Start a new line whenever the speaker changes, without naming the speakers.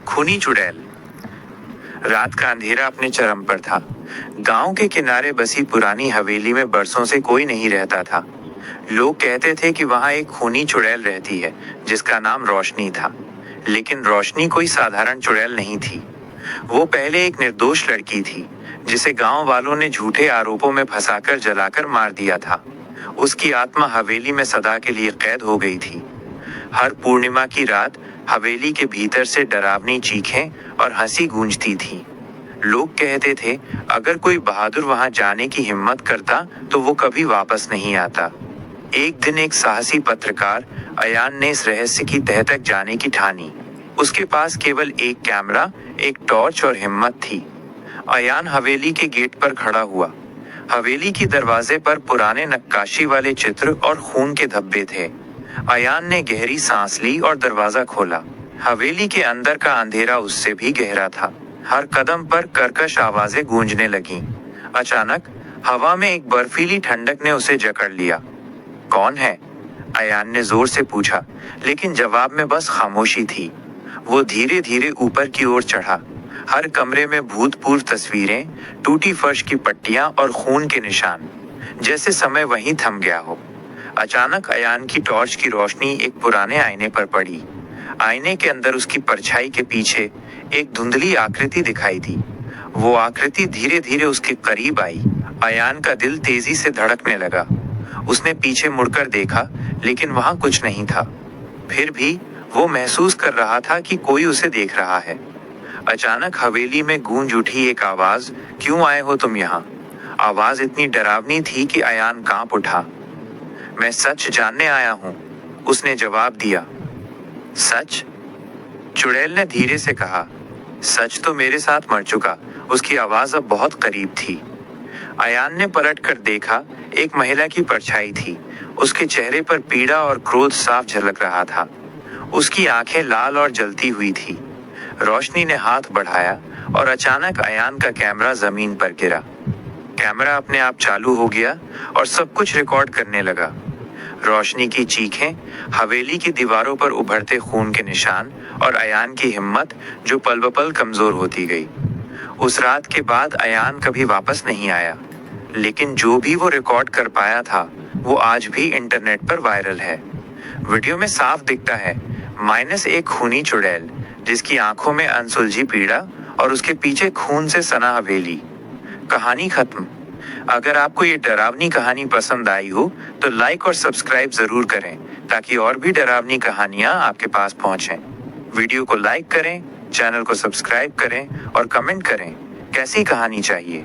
खूनी चुड़ैल। रात का अंधेरा अपने चरम पर था। गांव के किनारे बसी पुरानी हवेली में बरसों से कोई नहीं रहता था। लोग कहते थे कि वहां एक खूनी चुड़ैल रहती है जिसका नाम रोशनी था। लेकिन रोशनी कोई साधारण चुड़ैल नहीं थी। वो पहले एक निर्दोष लड़की थी जिसे गांव वालों ने झूठे आरोपों में फंसाकर जलाकर मार दिया था। उसकी आत्मा हवेली में सदा के लिए कैद हो गई थी। हर पूर्णिमा की रात हवेली के भीतर से डरावनी चीखें और हंसी गूंजती थी। लोग कहते थे अगर कोई बहादुर वहां जाने की हिम्मत करता तो वो कभी वापस नहीं आता। एक दिन एक साहसी पत्रकार अयान ने इस रहस्य की तह तक जाने की ठानी। उसके पास केवल एक कैमरा, एक टॉर्च और हिम्मत थी। अयान हवेली के गेट पर खड़ा हुआ। हवेली की दरवाजे पर पुराने नक्काशी वाले चित्र और खून के धब्बे थे। अयान ने गहरी सांस ली और दरवाजा खोला। हवेली के अंदर का अंधेरा उससे भी गहरा था। हर कदम पर कर्कश आवाजें गूंजने लगीं। अचानक हवा में एक बर्फीली ठंडक ने उसे जकड़ लिया। कौन है? अयान ने जोर से पूछा, लेकिन जवाब में बस खामोशी थी। वो धीरे धीरे ऊपर की ओर चढ़ा। हर कमरे में भूतपूर्व तस्वीरें, टूटी फर्श की पट्टियां और खून के निशान, जैसे समय वहीं थम गया हो। अचानक अयान की टॉर्च की रोशनी एक पुराने आईने पर पड़ी। आईने के अंदर उसकी परछाई के पीछे एक धुंधली आकृति दिखाई दी। वो आकृति धीरे धीरे उसके करीब आई। अयान का दिल तेजी से धड़कने लगा। उसने पीछे मुड़कर देखा, लेकिन वहां कुछ नहीं था। फिर भी वो महसूस कर रहा था कि कोई उसे देख रहा है। अचानक हवेली में गूंज उठी एक आवाज, क्यों आए हो तुम यहाँ? आवाज इतनी डरावनी थी कि अयान कांप उठा। मैं सच जानने आया हूँ, उसने जवाब दिया। सच? चुड़ैल ने धीरे से कहा। सच तो मेरे साथ मर चुका। उसकी आवाज अब बहुत करीब थी। अयान ने पलट कर देखा। एक महिला की परछाई थी। उसके चेहरे पर पीड़ा और क्रोध साफ झलक रहा था। उसकी आंखें लाल और जलती हुई थी। रोशनी ने हाथ बढ़ाया और अचानक अयान का कैमरा जमीन पर गिरा। कैमरा अपने आप चालू हो गया और सब कुछ रिकॉर्ड करने लगा। रोशनी की चीखें, हवेली की दीवारों पर उभरते खून के निशान और अयान की हिम्मत जो पल ब पल कमजोर होती गई। उस रात के बाद अयान कभी वापस नहीं आया, लेकिन जो भी वो रिकॉर्ड कर पाया था वो आज भी इंटरनेट पर वायरल है। वीडियो में साफ दिखता है माइनस एक खूनी चुड़ैल जिसकी आंखों में अनसुलझी पीड़ा और उसके पीछे खून से सना हवेली। कहानी खत्म। अगर आपको ये डरावनी कहानी पसंद आई हो तो लाइक और सब्सक्राइब जरूर करें ताकि और भी डरावनी कहानियां आपके पास पहुंचें। वीडियो को लाइक करें, चैनल को सब्सक्राइब करें और कमेंट करें कैसी कहानी चाहिए।